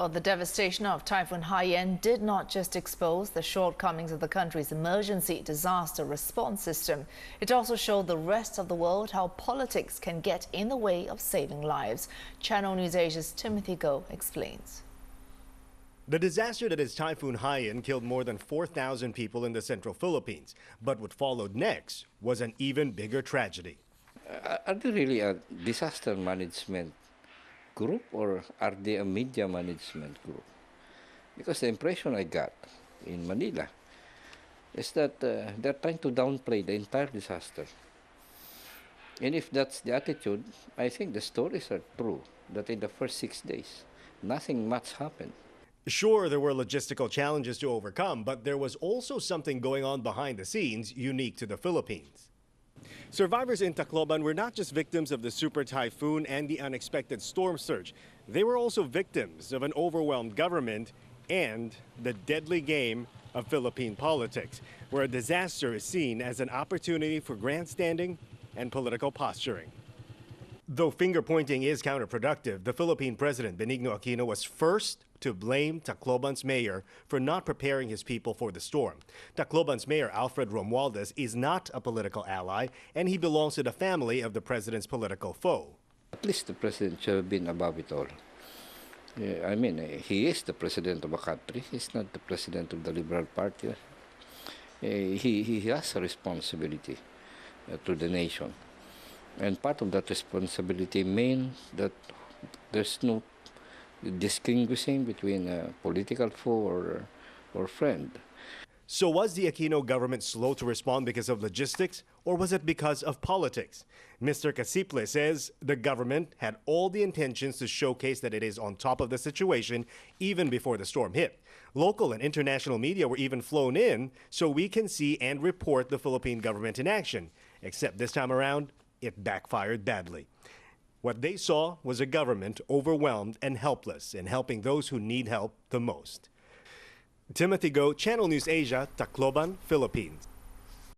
Oh, the devastation of Typhoon Haiyan did not just expose the shortcomings of the country's emergency disaster response system. It also showed the rest of the world how politics can get in the way of saving lives. Channel News Asia's Timothy Go explains. The disaster that is Typhoon Haiyan killed more than 4,000 people in the central Philippines. But what followed next was an even bigger tragedy. Are they really a disaster management group or are they a media management group? Because the impression I got in Manila is that they're trying to downplay the entire disaster. And if that's the attitude, I think the stories are true, that in the first 6 days, nothing much happened. Sure, there were logistical challenges to overcome, but there was also something going on behind the scenes unique to the Philippines. Survivors in Tacloban were not just victims of the super typhoon and the unexpected storm surge. They were also victims of an overwhelmed government and the deadly game of Philippine politics, where a disaster is seen as an opportunity for grandstanding and political posturing. Though finger-pointing is counterproductive, the Philippine President Benigno Aquino was first to blame Tacloban's mayor for not preparing his people for the storm. Tacloban's mayor Alfred Romualdez is not a political ally, and he belongs to the family of the president's political foe. At least the president should have been above it all. Yeah, I mean, he is the president of a country. He's not the president of the Liberal Party. He has a responsibility to the nation. And part of that responsibility means that there's no distinguishing between a political foe or friend. So was the Aquino government slow to respond because of logistics, or was it because of politics? Mr. Casiple says the government had all the intentions to showcase that it is on top of the situation even before the storm hit. Local and international media were even flown in so we can see and report the Philippine government in action. Except this time around, it backfired badly. What they saw was a government overwhelmed and helpless in helping those who need help the most. Timothy Go, Channel News Asia, Tacloban, Philippines.